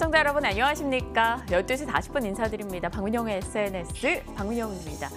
시청자 여러분 안녕하십니까? 12시 40분 인사드립니다. 박민영의 SNS 박민영입니다.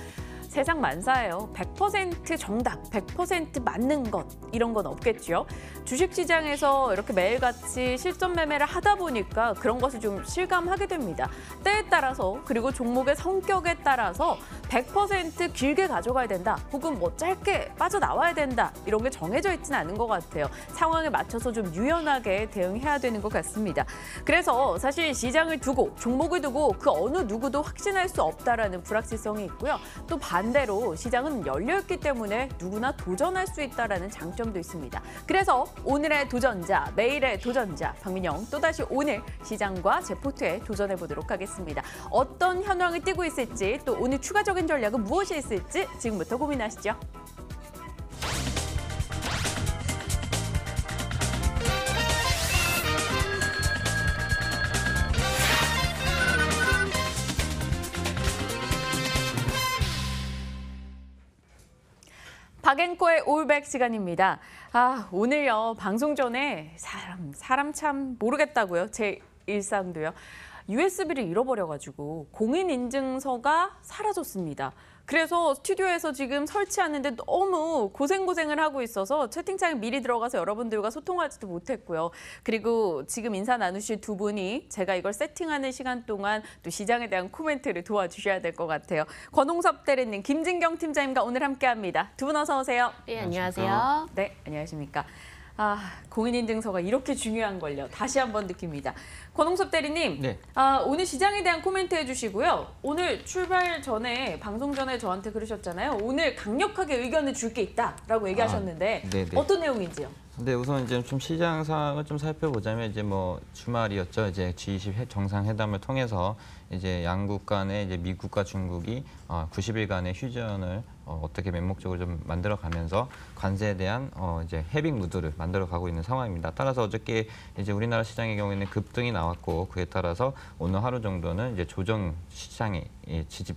세상 만사예요. 100% 정답, 100% 맞는 것 이런 건 없겠죠. 주식시장에서 이렇게 매일같이 실전 매매를 하다 보니까 그런 것을 좀 실감하게 됩니다. 때에 따라서 그리고 종목의 성격에 따라서 100% 길게 가져가야 된다. 혹은 뭐 짧게 빠져나와야 된다. 이런 게 정해져 있지는 않은 것 같아요. 상황에 맞춰서 좀 유연하게 대응해야 되는 것 같습니다. 그래서 사실 시장을 두고 종목을 두고 그 어느 누구도 확신할 수 없다라는 불확실성이 있고요. 또 반대로 시장은 열려있기 때문에 누구나 도전할 수 있다는 장점도 있습니다. 그래서 오늘의 도전자, 매일의 도전자 박민영 또다시 오늘 시장과 제 포트에 도전해보도록 하겠습니다. 어떤 현황을 띠고 있을지 또 오늘 추가적인 전략은 무엇이 있을지 지금부터 고민하시죠. 박앤코의 올백 시간입니다. 오늘요 방송 전에 사람 참 모르겠다고요. 제 일상도요. USB를 잃어버려가지고 공인인증서가 사라졌습니다. 그래서 스튜디오에서 지금 설치하는데 너무 고생을 하고 있어서 채팅창에 미리 들어가서 여러분들과 소통하지도 못했고요. 그리고 지금 인사 나누실 두 분이 제가 이걸 세팅하는 시간 동안 또 시장에 대한 코멘트를 도와주셔야 될 것 같아요. 권홍섭 대리님, 김진경 팀장님과 오늘 함께합니다. 두 분 어서 오세요. 네, 안녕하세요. 네, 안녕하십니까. 공인인증서가 이렇게 중요한 걸요. 다시 한번 느낍니다. 권홍섭 대리님, 네. 오늘 시장에 대한 코멘트 해주시고요. 오늘 출발 전에, 방송 전에 저한테 그러셨잖아요. 오늘 강력하게 의견을 줄 게 있다라고 얘기하셨는데 어떤 내용인지요? 네, 우선 이제 좀 시장 상황을 좀 살펴보자면 이제 뭐 주말이었죠. 이제 G20 정상회담을 통해서 이제 양국 간에 이제 미국과 중국이 90일간의 휴전을 어떻게 맹목적으로 좀 만들어가면서 관세에 대한 이제 해빙 무드를 만들어가고 있는 상황입니다. 따라서 어저께 이제 우리나라 시장의 경우에는 급등이 나왔고 그에 따라서 오늘 하루 정도는 이제 조정 시장에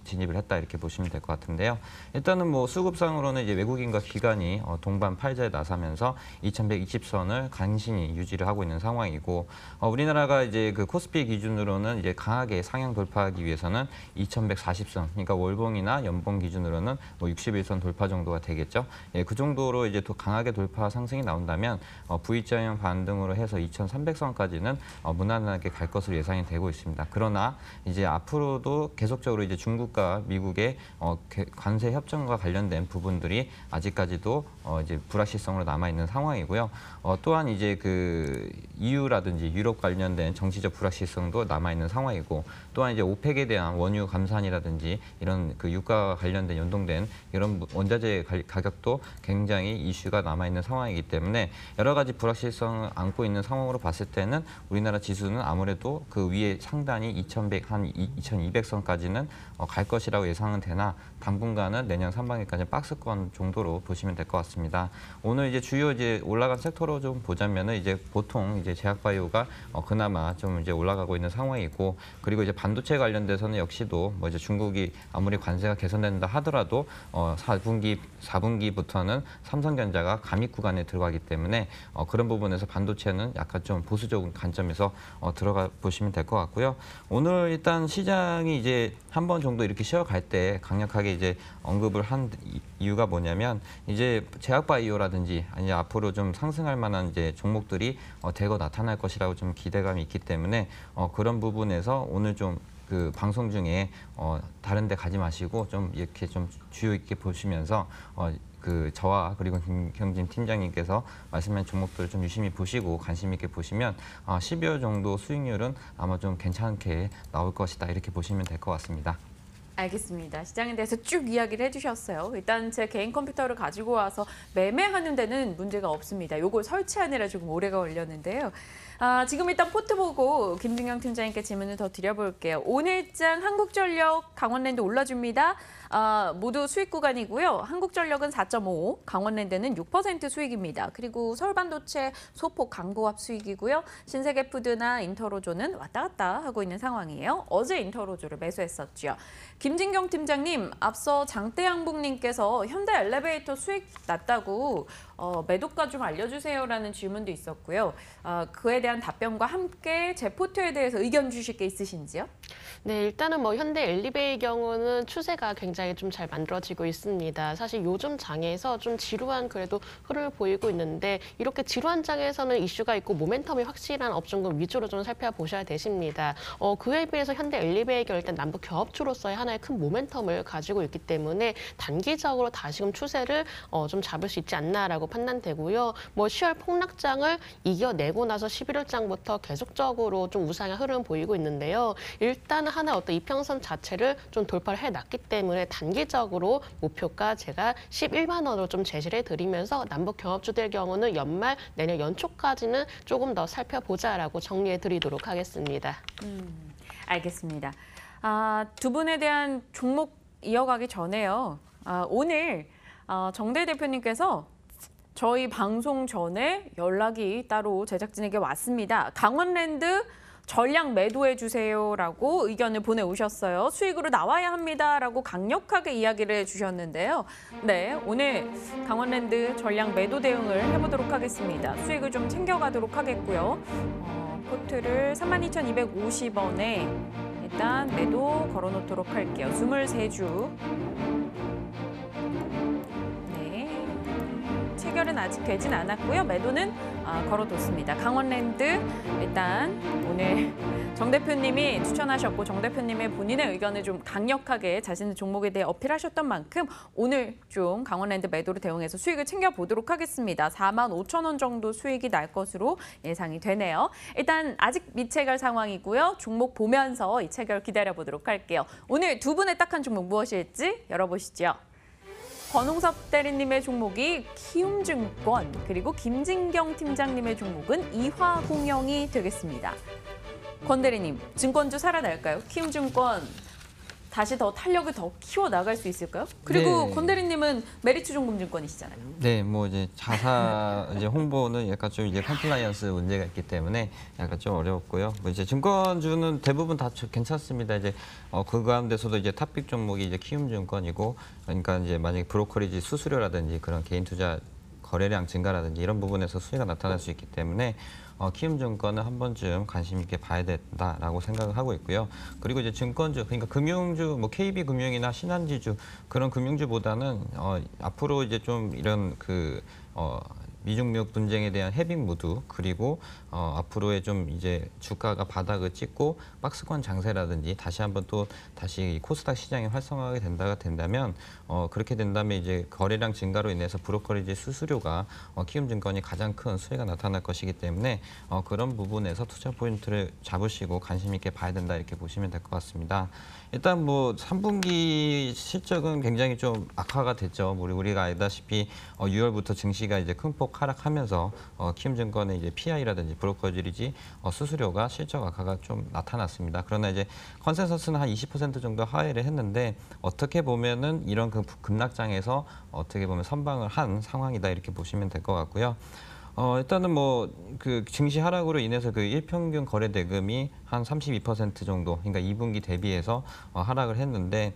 진입을 했다 이렇게 보시면 될 것 같은데요. 일단은 뭐 수급상으로는 이제 외국인과 기관이 동반 팔자에 나서면서 2120선을 간신히 유지를 하고 있는 상황이고 우리나라가 이제 그 코스피 기준으로는 이제 강하게 상향 돌파하기 위해서는 2140선, 그러니까 월봉이나 연봉 기준으로는 뭐 61선 돌파 정도가 되겠죠. 예, 그 정도로 이제 더 강하게 돌파 상승이 나온다면 V자형 반등으로 해서 2300선까지는 무난하게 갈 것으로 예상이 되고 있습니다. 그러나 이제 앞으로도 계속적으로 이제 중국과 미국의 관세 협정과 관련된 부분들이 아직까지도 이제 불확실성으로 남아 있는 상황이고요. 또한 이제 그 EU라든지 유럽 관련된 정치적 불확실성도 남아 있는 상황이고, 또한 이제 오펙에 대한 원유 감산이라든지 이런 그 유가 관련된 연동된 이런 원자재 가격도 굉장히 이슈가 남아 있는 상황이기 때문에 여러 가지 불확실성을 안고 있는 상황으로 봤을 때는 우리나라 지수는 아무래도 그 위에 상단이 2100, 한 2200선까지는 갈 것이라고 예상은 되나 당분간은 내년 상반기까지 박스권 정도로 보시면 될 것 같습니다. 오늘 이제 주요 이제 올라간 섹터로 좀 보자면은 이제 보통 이제 제약바이오가 그나마 좀 이제 올라가고 있는 상황이고, 그리고 이제 반도체 관련돼서는 역시도 뭐 이제 중국이 아무리 관세가 개선된다 하더라도 4분기부터는 삼성전자가 감익 구간에 들어가기 때문에 그런 부분에서 반도체는 약간 좀 보수적인 관점에서 들어가 보시면 될 것 같고요. 오늘 일단 시장이 이제 한 번 정도 이렇게 쉬어갈 때 강력하게 이제 언급을 한 이유가 뭐냐면 이제 제약바이오라든지 아니 앞으로 좀 상승할 만한 이제 종목들이 대거 나타날 것이라고 좀 기대감이 있기 때문에 그런 부분에서 오늘 좀 그 방송 중에 다른 데 가지 마시고 좀 이렇게 좀 주요 있게 보시면서 그 저와 그리고 김경진 팀장님께서 말씀하신 종목들을 좀 유심히 보시고 관심 있게 보시면 12월 정도 수익률은 아마 좀 괜찮게 나올 것이다 이렇게 보시면 될 것 같습니다. 알겠습니다. 시장에 대해서 쭉 이야기를 해주셨어요. 일단 제 개인 컴퓨터를 가지고 와서 매매하는 데는 문제가 없습니다. 요걸 설치하느라 조금 오래가 걸렸는데요. 지금 일단 포트 보고 김진경 팀장님께 질문을 더 드려볼게요. 오늘장 한국전력, 강원랜드 올라줍니다. 모두 수익 구간이고요. 한국전력은 4.5, 강원랜드는 6% 수익입니다. 그리고 서울반도체, 소폭, 강보합 수익이고요. 신세계푸드나 인터로조는 왔다 갔다 하고 있는 상황이에요. 어제 인터로조를 매수했었죠. 김진경 팀장님, 앞서 장대양복님께서 현대엘리베이터 수익 났다고 매도가 좀 알려주세요라는 질문도 있었고요. 그에 대한 대한 답변과 함께 제포트에 대해서 의견 주실 게 있으신지요? 네, 일단은 뭐 현대 엘리베이의 경우는 추세가 굉장히 좀 잘 만들어지고 있습니다. 사실 요즘 장에서 좀 지루한 그래도 흐름을 보이고 있는데 이렇게 지루한 장에서는 이슈가 있고 모멘텀이 확실한 업종군 위주로 좀 살펴보셔야 되십니다. 그에 비해서 현대 엘리베이가 일단 남북 교합주로서의 하나의 큰 모멘텀을 가지고 있기 때문에 단기적으로 다시금 추세를 좀 잡을 수 있지 않나라고 판단되고요. 뭐 10월 폭락장을 이겨내고 나서 11월장부터 계속적으로 좀 우상향 흐름 보이고 있는데요. 일단 하나 어떤 이평선 자체를 좀 돌파를 해놨기 때문에 단기적으로 목표가 제가 11만 원으로 좀 제시를 해드리면서 남북 경합주들 경우는 연말 내년 연초까지는 조금 더 살펴보자라고 정리해드리도록 하겠습니다. 알겠습니다. 두 분에 대한 종목 이어가기 전에요. 오늘 정대 대표님께서 저희 방송 전에 연락이 따로 제작진에게 왔습니다. 강원랜드 전량 매도해 주세요라고 의견을 보내오셨어요. 수익으로 나와야 합니다라고 강력하게 이야기를 해주셨는데요. 네, 오늘 강원랜드 전량 매도 대응을 해보도록 하겠습니다. 수익을 좀 챙겨가도록 하겠고요. 포트를 32,250원에 일단 매도 걸어놓도록 할게요. 23주. 체결은 아직 되진 않았고요. 매도는 걸어뒀습니다. 강원랜드 일단 오늘 정 대표님이 추천하셨고 정 대표님의 본인의 의견을 좀 강력하게 자신의 종목에 대해 어필하셨던 만큼 오늘 좀 강원랜드 매도로 대응해서 수익을 챙겨보도록 하겠습니다. 45,000원 정도 수익이 날 것으로 예상이 되네요. 일단 아직 미체결 상황이고요. 종목 보면서 이 체결 기다려보도록 할게요. 오늘 두 분의 딱한 종목 무엇일지 열어보시죠. 권홍섭 대리님의 종목이 키움증권, 그리고 김진경 팀장님의 종목은 이화공영이 되겠습니다. 권 대리님, 증권주 살아날까요? 키움증권 다시 더 탄력을 더 키워나갈 수 있을까요? 그리고 네. 권 대리님은 메리츠종금증권이시잖아요. 네, 뭐 이제 자사 이제 홍보는 약간 좀 이제 컴플라이언스 문제가 있기 때문에 약간 좀 어려웠고요. 뭐 이제 증권주는 대부분 다 괜찮습니다. 이제 그 가운데서도 이제 탑픽 종목이 이제 키움증권이고, 그러니까 이제 만약에 브로커리지 수수료라든지 그런 개인 투자 거래량 증가라든지 이런 부분에서 수혜가 나타날 수 있기 때문에 키움증권은 한 번쯤 관심 있게 봐야 된다라고 생각을 하고 있고요. 그리고 이제 증권주, 그러니까 금융주, 뭐 KB금융이나 신한지주 그런 금융주보다는 앞으로 이제 좀 이런 미중무역 분쟁에 대한 해빙 무드, 그리고 앞으로의 좀 이제 주가가 바닥을 찍고 박스권 장세라든지 다시 한번 또 다시 코스닥 시장이 활성화가 된다면 그렇게 된다면 이제 거래량 증가로 인해서 브로커리지 수수료가 키움증권이 가장 큰 수혜가 나타날 것이기 때문에 그런 부분에서 투자 포인트를 잡으시고 관심 있게 봐야 된다, 이렇게 보시면 될 것 같습니다. 일단 뭐 3분기 실적은 굉장히 좀 악화가 됐죠. 우리가 알다시피 6월부터 증시가 이제 큰 폭 하락하면서 키움증권의 이제 PI라든지 브로커리지 수수료가 실적 악화가 좀 나타났습니다. 그러나 이제 컨센서스는 한 20% 정도 하회를 했는데 어떻게 보면은 이런 그 급락장에서 어떻게 보면 선방을 한 상황이다, 이렇게 보시면 될 것 같고요. 일단은 뭐 그 증시 하락으로 인해서 그 일평균 거래 대금이 한 32% 정도, 그러니까 2분기 대비해서 하락을 했는데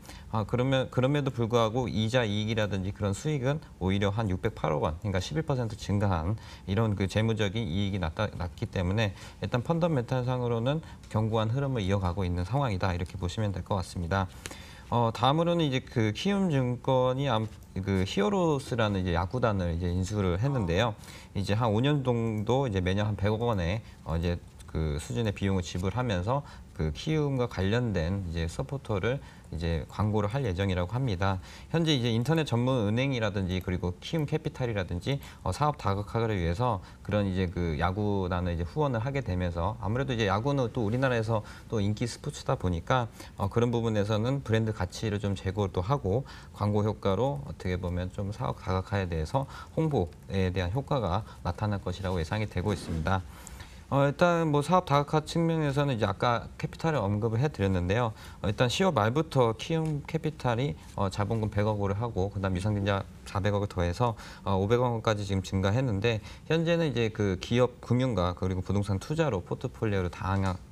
그럼에도 불구하고 이자 이익이라든지 그런 수익은 오히려 한 608억 원, 그러니까 11% 증가한 이런 그 재무적인 이익이 났기 때문에 일단 펀더멘탈상으로는 견고한 흐름을 이어가고 있는 상황이다, 이렇게 보시면 될 것 같습니다. 다음으로는 이제 그 키움증권이 그 히어로스라는 이제 야구단을 이제 인수를 했는데요. 이제 한 5년 정도 이제 매년 한 100억 원의 이제 그 수준의 비용을 지불하면서 그 키움과 관련된 이제 서포터를 이제 광고를 할 예정이라고 합니다. 현재 이제 인터넷 전문 은행이라든지 그리고 키움 캐피탈이라든지 사업 다각화를 위해서 그런 이제 그 야구단을 이제 후원을 하게 되면서 아무래도 이제 야구는 또 우리나라에서 또 인기 스포츠다 보니까 그런 부분에서는 브랜드 가치를 좀 제고도 하고 광고 효과로 어떻게 보면 좀 사업 다각화에 대해서 홍보에 대한 효과가 나타날 것이라고 예상이 되고 있습니다. 일단 뭐 사업 다각화 측면에서는 이제 아까 캐피탈을 언급을 해드렸는데요. 일단 10월 말부터 키움 캐피탈이 자본금 100억을 하고 그다음 유상증자 400억을 더해서 500억 원까지 지금 증가했는데 현재는 이제 그 기업 금융과 그리고 부동산 투자로 포트폴리오를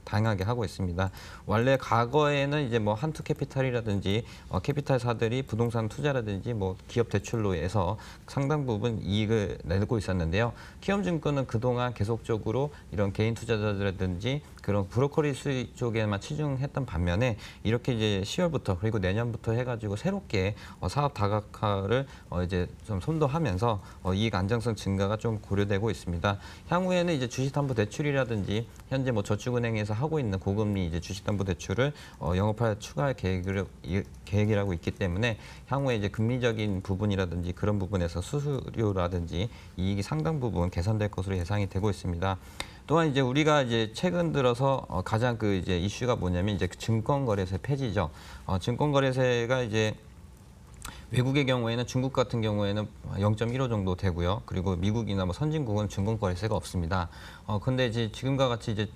다양하게 하고 있습니다. 원래 과거에는 이제 뭐 한투캐피탈이라든지 캐피탈사들이 부동산 투자라든지 뭐 기업 대출로 해서 상당 부분 이익을 내고 있었는데요. 키움증권은 그동안 계속적으로 이런 개인 투자자들이라든지 그런 브로커리 수익 쪽에만 치중했던 반면에 이렇게 이제 10월부터 그리고 내년부터 해가지고 새롭게 사업 다각화를 이제 좀 선도하면서 이익 안정성 증가가 좀 고려되고 있습니다. 향후에는 이제 주식담보대출이라든지 현재 뭐 저축은행에서 하고 있는 고금리 이제 주식담보대출을 영업할 추가할 계획이라고 있기 때문에 향후에 이제 금리적인 부분이라든지 그런 부분에서 수수료라든지 이익이 상당 부분 개선될 것으로 예상이 되고 있습니다. 또한 이제 우리가 이제 최근 들어서 가장 그 이제 이슈가 뭐냐면 이제 증권거래세 폐지죠. 증권거래세가 이제 외국의 경우에는 중국 같은 경우에는 0.15 정도 되고요. 그리고 미국이나 뭐 선진국은 증권거래세가 없습니다. 근데 이제 지금과 같이 이제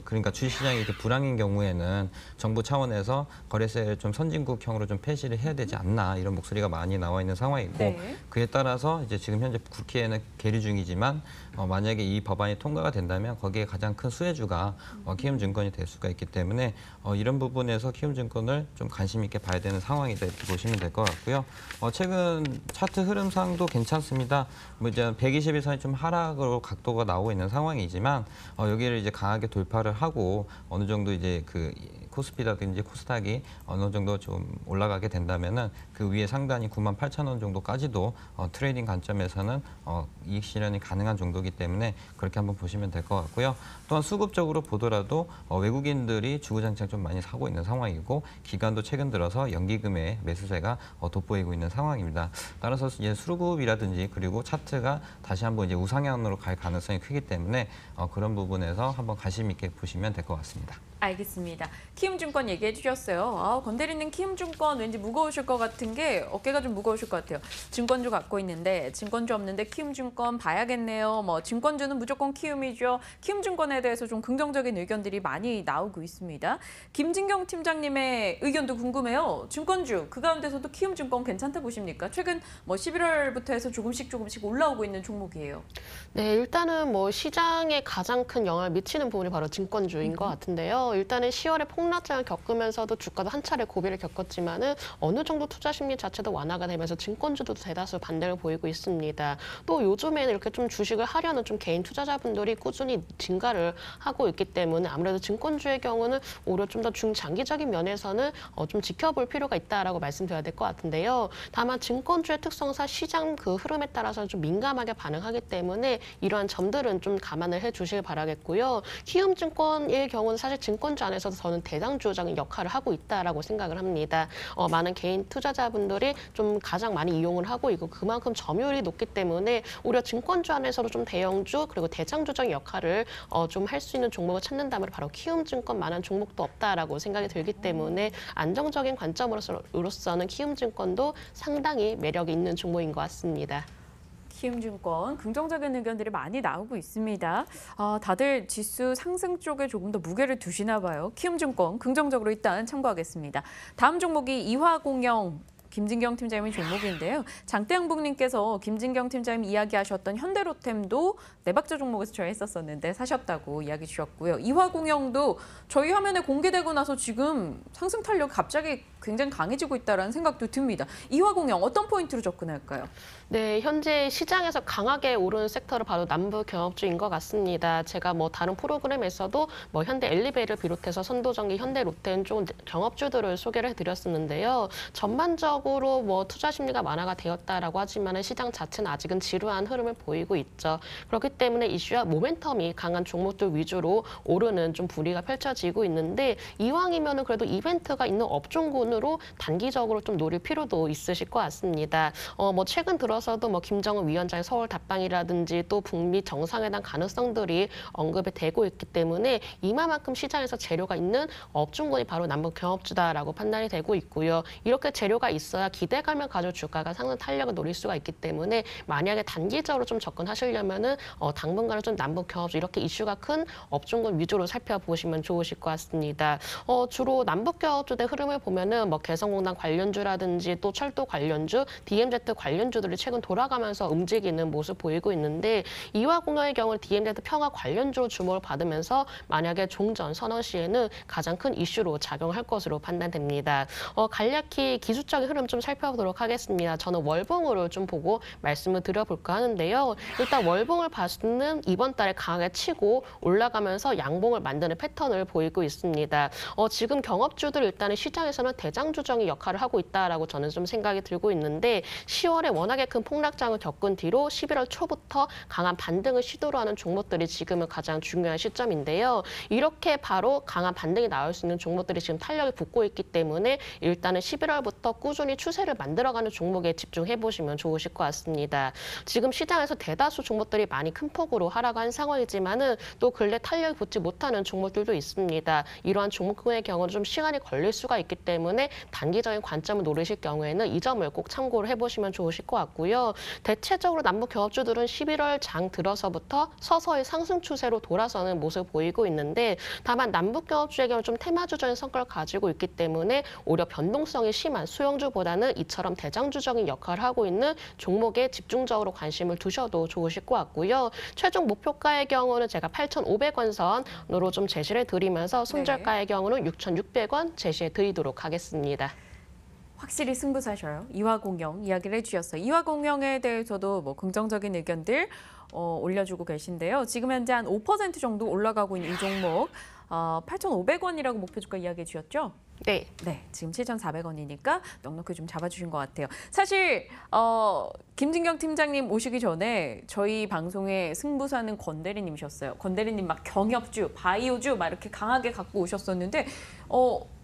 그러니까 주식시장이 이렇게 불황인 경우에는 정부 차원에서 거래세를 좀 선진국형으로 좀 폐지를 해야 되지 않나 이런 목소리가 많이 나와 있는 상황이고 네. 그에 따라서 이제 지금 현재 국회에는 계류 중이지만 만약에 이 법안이 통과가 된다면 거기에 가장 큰 수혜주가 키움증권이 될 수가 있기 때문에 이런 부분에서 키움증권을 좀 관심 있게 봐야 되는 상황이 보시면 될 것 같고요. 최근 차트 흐름상도 괜찮습니다. 뭐 이제 121선이 좀 하락으로 각도가 나오고 있는 상황이지만 여기를 이제 강하게 돌파를 하고 어느 정도 이제 그 코스피라든지 코스닥이 어느 정도 좀 올라가게 된다면은 그 위에 상단이 98,000원 정도까지도 트레이딩 관점에서는 이익 실현이 가능한 정도이기 때문에 그렇게 한번 보시면 될 것 같고요. 또한 수급적으로 보더라도 외국인들이 주구장창 좀 많이 사고 있는 상황이고 기관도 최근 들어서 연기금의 매수세가 돋보이고 있는 상황입니다. 따라서 이제 수급이라든지 그리고 차트가 다시 한번 이제 우상향으로 갈 가능성이 크기 때문에 그런 부분에서 한번 관심 있게 보시면 될 것 같습니다. 알겠습니다. 키움증권 얘기해 주셨어요. 권 대리님 키움증권 왠지 무거우실 것 같은 게 어깨가 좀 무거우실 것 같아요. 증권주 갖고 있는데 증권주 없는데 키움증권 봐야겠네요. 뭐 증권주는 무조건 키움이죠. 키움증권에 대해서 좀 긍정적인 의견들이 많이 나오고 있습니다. 김진경 팀장님의 의견도 궁금해요. 증권주 그 가운데서도 키움증권 괜찮다 보십니까? 최근 뭐 11월부터 해서 조금씩 올라오고 있는 종목이에요. 네, 일단은 뭐 시장에 가장 큰 영향을 미치는 부분이 바로 증권주인 것 같은데요. 일단은 10월에 폭락장을 겪으면서도 주가도 한 차례 고비를 겪었지만은 어느 정도 투자 심리 자체도 완화가 되면서 증권주도 대다수 반등을 보이고 있습니다. 또 요즘에는 이렇게 좀 주식을 하려는 좀 개인 투자자분들이 꾸준히 증가를 하고 있기 때문에 아무래도 증권주의 경우는 오히려 좀 더 중장기적인 면에서는 좀 지켜볼 필요가 있다라고 말씀드려야 될 것 같은데요. 다만 증권주의 특성상 시장 그 흐름에 따라서 좀 민감하게 반응하기 때문에 이러한 점들은 좀 감안을 해주시길 바라겠고요. 키움증권의 경우는 사실 증권주 안에서도 저는 대장주적인 역할을 하고 있다라고 생각을 합니다. 많은 개인 투자자분들이 좀 가장 많이 이용을 하고 있고 그만큼 점유율이 높기 때문에 오히려 증권주 안에서도 좀 대형주 그리고 대장주적인 역할을 좀 할 수 있는 종목을 찾는다면 바로 키움증권만한 종목도 없다라고 생각이 들기 때문에 안정적인 관점으로서는 키움증권도 상당히 매력이 있는 종목인 것 같습니다. 키움증권 긍정적인 의견들이 많이 나오고 있습니다. 다들 지수 상승 쪽에 조금 더 무게를 두시나 봐요. 키움증권 긍정적으로 일단 참고하겠습니다. 다음 종목이 이화공영 김진경 팀장님 종목인데요. 장대양북님께서 김진경 팀장님 이야기하셨던 현대로템도 네박자 종목에서 저희 했었었는데 사셨다고 이야기 주셨고요. 이화공영도 저희 화면에 공개되고 나서 지금 상승 탄력 갑자기 굉장히 강해지고 있다는 생각도 듭니다. 이화공영 어떤 포인트로 접근할까요? 네, 현재 시장에서 강하게 오르는 섹터를 봐도 남부 경업주인 것 같습니다. 제가 뭐 다른 프로그램에서도 뭐 현대 엘리베이를 비롯해서 선도전기, 현대 롯데는 좀 경업주들을 소개를 해드렸었는데요. 전반적으로 뭐 투자 심리가 완화가 되었다라고 하지만 시장 자체는 아직은 지루한 흐름을 보이고 있죠. 그렇기 때문에 이슈와 모멘텀이 강한 종목들 위주로 오르는 좀 분위기가 펼쳐지고 있는데 이왕이면은 그래도 이벤트가 있는 업종군으로 단기적으로 좀 노릴 필요도 있으실 것 같습니다. 뭐 최근 들어서도 뭐 김정은 위원장의 서울 답방이라든지 또 북미 정상회담 가능성들이 언급이 되고 있기 때문에 이마만큼 시장에서 재료가 있는 업종군이 바로 남북 경업주다라고 판단이 되고 있고요. 이렇게 재료가 있을 있어야 기대감을 가지고 주가가 상승 탄력을 노릴 수가 있기 때문에 만약에 단기적으로 좀 접근하시려면은 당분간은 좀 남북 경합주 이렇게 이슈가 큰 업종군 위주로 살펴보시면 좋으실 것 같습니다. 주로 남북 경합주의 흐름을 보면은 뭐 개성공단 관련주라든지 또 철도 관련주, DMZ 관련주들이 최근 돌아가면서 움직이는 모습 보이고 있는데 이화공영의 경우 DMZ 평화 관련주로 주목을 받으면서 만약에 종전 선언 시에는 가장 큰 이슈로 작용할 것으로 판단됩니다. 간략히 기술적인 흐름 좀 살펴보도록 하겠습니다. 저는 월봉으로 좀 보고 말씀을 드려볼까 하는데요. 일단 월봉을 봐서는 이번 달에 강하게 치고 올라가면서 양봉을 만드는 패턴을 보이고 있습니다. 지금 경업주들 일단은 시장에서는 대장 조정의 역할을 하고 있다라고 저는 좀 생각이 들고 있는데 10월에 워낙에 큰 폭락장을 겪은 뒤로 11월 초부터 강한 반등을 시도로 하는 종목들이 지금은 가장 중요한 시점인데요. 이렇게 바로 강한 반등이 나올 수 있는 종목들이 지금 탄력이 붙고 있기 때문에 일단은 11월부터 꾸준히 추세를 만들어가는 종목에 집중해 보시면 좋으실 것 같습니다. 지금 시장에서 대다수 종목들이 많이 큰 폭으로 하락한 상황이지만은 또 근래 탄력이 붙지 못하는 종목들도 있습니다. 이러한 종목군의 경우는 좀 시간이 걸릴 수가 있기 때문에 단기적인 관점을 노리실 경우에는 이 점을 꼭 참고를 해보시면 좋으실 것 같고요. 대체적으로 남북 경합주들은 11월 장 들어서부터 서서히 상승 추세로 돌아서는 모습을 보이고 있는데 다만 남북 경합주의 경우 좀 테마주적인 성격을 가지고 있기 때문에 오히려 변동성이 심한 수용주보다는 이처럼 대장주적인 역할을 하고 있는 종목에 집중적으로 관심을 두셔도 좋으실 것 같고요. 최종 목표가의 경우는 제가 8,500원 선으로 좀 제시를 드리면서 손절가의 경우는 6,600원 제시해 드리도록 하겠습니다. 확실히 승부사셔요. 이화공영 이야기를 해주셨어요. 이화공영에 대해서도 뭐 긍정적인 의견들 올려주고 계신데요. 지금 현재 한 5% 정도 올라가고 있는 이 종목 8,500원이라고 목표 주가 이야기해 주셨죠? 네. 네, 지금 7,400원이니까 넉넉히 좀 잡아주신 것 같아요. 사실 김진경 팀장님 오시기 전에 저희 방송의 승부사는 권대리님이셨어요. 권대리님 막 경협주, 바이오주 막 이렇게 강하게 갖고 오셨었는데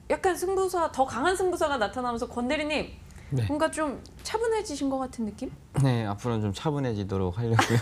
약간 승부사, 더 강한 승부사가 나타나면서 권대리님 네. 뭔가 좀 차분해지신 것 같은 느낌? 네, 앞으로는 좀 차분해지도록 하려고요.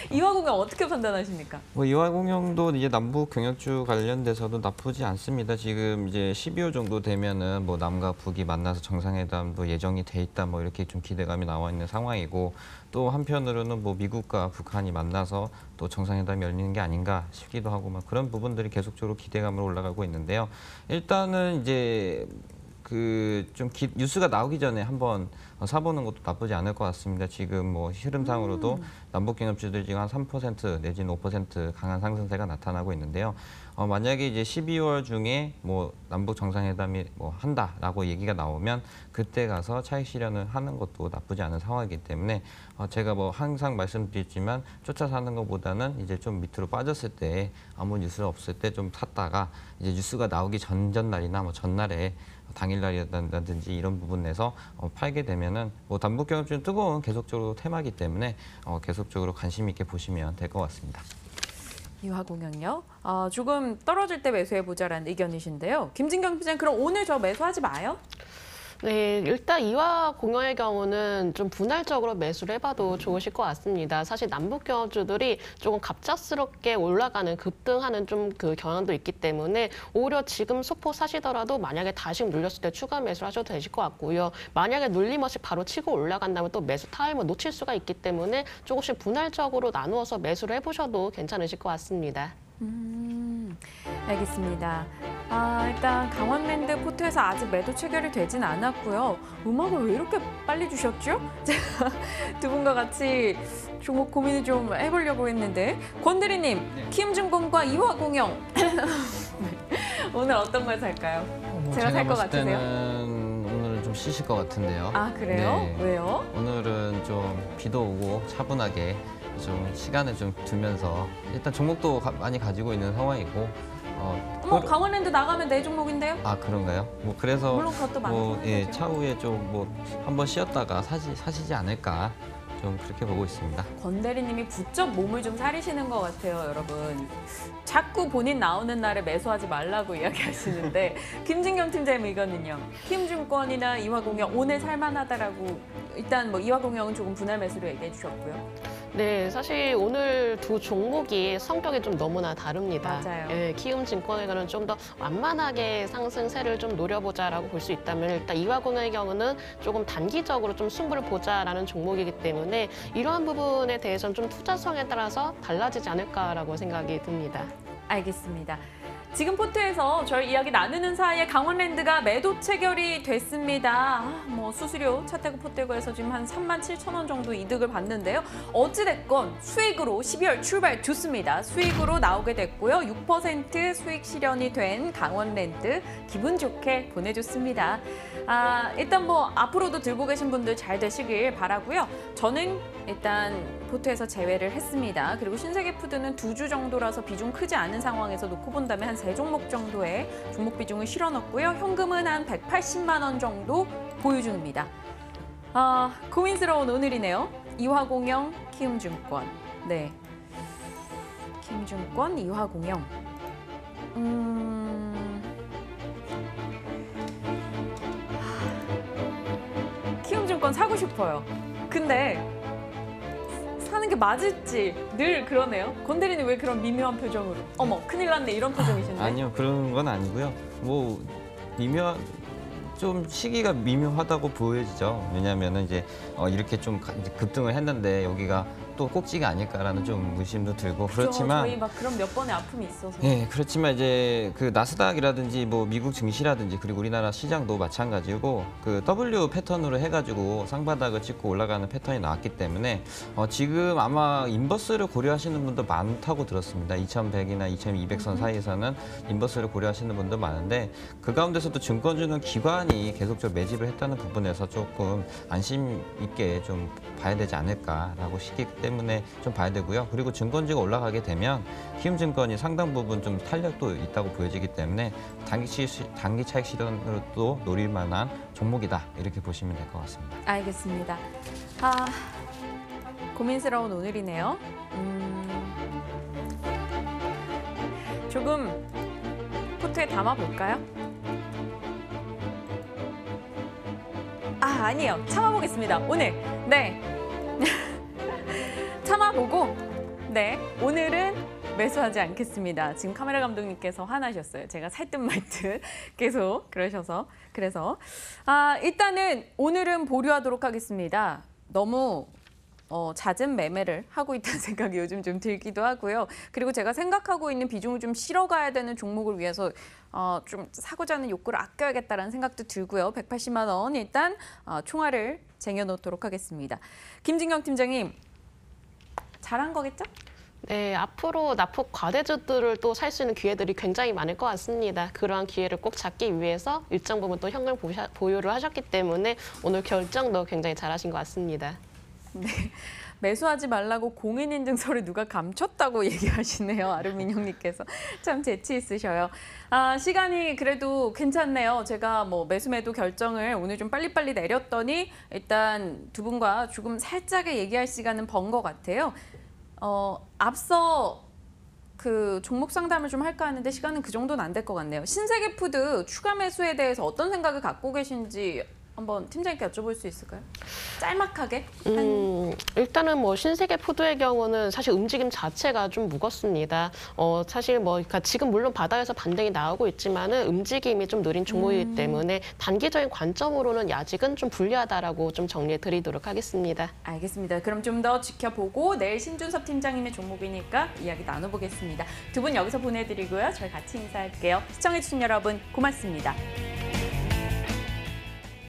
이화공영 어떻게 판단하십니까? 뭐 이화공영도 이제 남북 경협주 관련돼서도 나쁘지 않습니다. 지금 이제 12월 정도 되면은 뭐 남과 북이 만나서 정상회담도 예정이 돼 있다 뭐 이렇게 좀 기대감이 나와 있는 상황이고 또 한편으로는 뭐 미국과 북한이 만나서 또 정상회담이 열리는 게 아닌가 싶기도 하고 막 그런 부분들이 계속적으로 기대감으로 올라가고 있는데요. 일단은 이제 좀 뉴스가 나오기 전에 한번 사보는 것도 나쁘지 않을 것 같습니다. 지금 뭐 흐름상으로도 남북 경협주들이 지금 한 3% 내지는 5% 강한 상승세가 나타나고 있는데요. 만약에 이제 12월 중에 뭐 남북 정상회담이 뭐 한다라고 얘기가 나오면 그때 가서 차익 실현을 하는 것도 나쁘지 않은 상황이기 때문에 제가 뭐 항상 말씀드렸지만 쫓아 사는 것보다는 이제 좀 밑으로 빠졌을 때 아무 뉴스가 없을 때 좀 샀다가 이제 뉴스가 나오기 전날이나 뭐 전날에 당일날이라든지 이런 부분에서 팔게 되면은 뭐 남북 경협주는 뜨거운 계속적으로 테마이기 때문에 계속적으로 관심 있게 보시면 될 것 같습니다. 이화공영요? 조금 떨어질 때 매수해보자라는 의견이신데요. 김진경 팀장 그럼 오늘 저 매수하지 마요? 네, 일단 이화공영의 경우는 좀 분할적으로 매수를 해봐도 좋으실 것 같습니다. 사실 남북 경합주들이 조금 갑작스럽게 올라가는 급등하는 좀 그 경향도 있기 때문에 오히려 지금 소폭 사시더라도 만약에 다시 눌렸을 때 추가 매수를 하셔도 되실 것 같고요. 만약에 눌림 없이 바로 치고 올라간다면 또 매수 타임을 놓칠 수가 있기 때문에 조금씩 분할적으로 나누어서 매수를 해보셔도 괜찮으실 것 같습니다. 알겠습니다. 일단 강원랜드 포트에서 아직 매도 체결이 되진 않았고요. 음악을 왜 이렇게 빨리 주셨죠? 제가 두 분과 같이 종목 고민을 좀 해보려고 했는데 권대리님, 네. 키움증권과 이화공영 오늘 어떤 걸 살까요? 제가 살 것 봤을 같으세요? 때는 오늘은 좀 쉬실 것 같은데요. 아 그래요? 네. 왜요? 오늘은 좀 비도 오고 차분하게 좀 시간을 좀 두면서 일단 종목도 많이 가지고 있는 상황이고 어머 강원랜드 나가면 내 종목인데요? 아 그런가요? 뭐 그래서 물론 그것도 뭐 많긴 예, 하죠. 차후에 좀 뭐 한번 쉬었다가 사시지 않을까 좀 그렇게 보고 있습니다. 권대리님이 부쩍 몸을 좀 사리시는 것 같아요, 여러분. 자꾸 본인 나오는 날에 매수하지 말라고 이야기하시는데 김진경 팀장님 의견은요? 키움증권이나 이화공영 오늘 살만하다라고 일단 뭐 이화공영은 조금 분할 매수로 얘기해 주셨고요. 네, 사실 오늘 두 종목이 성격이 좀 너무나 다릅니다. 맞아요. 예, 키움증권에서는 좀 더 완만하게 상승세를 좀 노려보자라고 볼 수 있다면 일단 이화공의 경우는 조금 단기적으로 좀 승부를 보자라는 종목이기 때문에 이러한 부분에 대해서는 좀 투자성에 따라서 달라지지 않을까라고 생각이 듭니다. 알겠습니다. 지금 포트에서 저희 이야기 나누는 사이에 강원랜드가 매도 체결이 됐습니다. 뭐 수수료, 차태고 포트고에서 지금 한 37,000원 정도 이득을 봤는데요. 어찌됐건 수익으로 12월 출발 좋습니다. 수익으로 나오게 됐고요. 6% 수익 실현이 된 강원랜드 기분 좋게 보내줬습니다. 일단 뭐 앞으로도 들고 계신 분들 잘 되시길 바라고요. 저는 일단 포트에서 제외를 했습니다. 그리고 신세계푸드는 2주 정도라서 비중 크지 않은 상황에서 놓고 본다면 한 3종목 정도의 종목 비중을 실어 넣었고요. 현금은 한 180만 원 정도 보유 중입니다. 고민스러운 오늘이네요. 이화공영, 키움증권. 네, 키움증권, 이화공영. 키움증권 사고 싶어요. 근데 사는 게 맞을지 늘 그러네요. 권 대리는 왜 그런 미묘한 표정으로 어머 큰일 났네 이런 표정이신데? 아니요, 그런 건 아니고요. 뭐 좀 시기가 미묘하다고 보여지죠. 왜냐하면은 이제 이렇게 좀 이제 급등을 했는데 여기가 또 꼭지가 아닐까라는 좀 의심도 들고 그렇지만 저희 막 그런 몇 번의 아픔이 있어서. 네, 그렇지만 이제 그 나스닥이라든지 뭐 미국 증시라든지 그리고 우리나라 시장도 마찬가지고 그 W 패턴으로 해가지고 상바닥을 찍고 올라가는 패턴이 나왔기 때문에 지금 아마 인버스를 고려하시는 분도 많다고 들었습니다. 2100이나 2200선 사이에서는 인버스를 고려하시는 분도 많은데 그 가운데서도 증권주는 기관이 계속적으로 매집을 했다는 부분에서 조금 안심 있게 좀 봐야 되지 않을까라고 시기 때문에 좀 봐야 되고요. 그리고 증권주가 올라가게 되면 키움증권이 상당 부분 좀 탄력도 있다고 보여지기 때문에 단기 차익 실현으로도 노릴 만한 종목이다 이렇게 보시면 될 것 같습니다. 알겠습니다. 고민스러운 오늘이네요. 조금 포트에 담아볼까요? 아니에요. 참아보겠습니다. 오늘. 네. 참아보고 네, 오늘은 매수하지 않겠습니다. 지금 카메라 감독님께서 화나셨어요. 제가 살 듯 말 듯 계속 그러셔서. 그래서 일단은 오늘은 보류하도록 하겠습니다. 너무 잦은 매매를 하고 있다는 생각이 요즘 좀 들기도 하고요. 그리고 제가 생각하고 있는 비중을 좀 실어가야 되는 종목을 위해서 좀 사고자 하는 욕구를 아껴야겠다는 생각도 들고요. 180만 원 일단 총알을 쟁여놓도록 하겠습니다. 김진경 팀장님, 잘한 거겠죠? 네, 앞으로 납폭 과대주들을 또 살 수 있는 기회들이 굉장히 많을 것 같습니다. 그러한 기회를 꼭 잡기 위해서 일정 부분 또 현금 보유를 하셨기 때문에 오늘 결정도 굉장히 잘하신 것 같습니다. 네, 매수하지 말라고 공인인증서를 누가 감췄다고 얘기하시네요. 아르민형님께서 참 재치 있으셔요. 시간이 그래도 괜찮네요. 제가 뭐 매수 결정을 오늘 좀 빨리빨리 내렸더니 일단 두 분과 조금 살짝의 얘기할 시간은 번 것 같아요. 앞서 그 종목 상담을 좀 할까 하는데 시간은 그 정도는 안 될 것 같네요. 신세계푸드 추가 매수에 대해서 어떤 생각을 갖고 계신지 한번 팀장님께 여쭤볼 수 있을까요? 짤막하게? 일단은 뭐 신세계푸드의 경우는 사실 움직임 자체가 좀 무겁습니다. 사실 뭐 그러니까 지금 물론 바닥에서 반등이 나오고 있지만은 움직임이 좀 느린 종목이기 때문에 단기적인 관점으로는 아직은 좀 불리하다라고 좀 정리해 드리도록 하겠습니다. 알겠습니다. 그럼 좀 더 지켜보고 내일 신준섭 팀장님의 종목이니까 이야기 나눠보겠습니다. 두 분 여기서 보내드리고요. 저희 같이 인사할게요. 시청해주신 여러분 고맙습니다.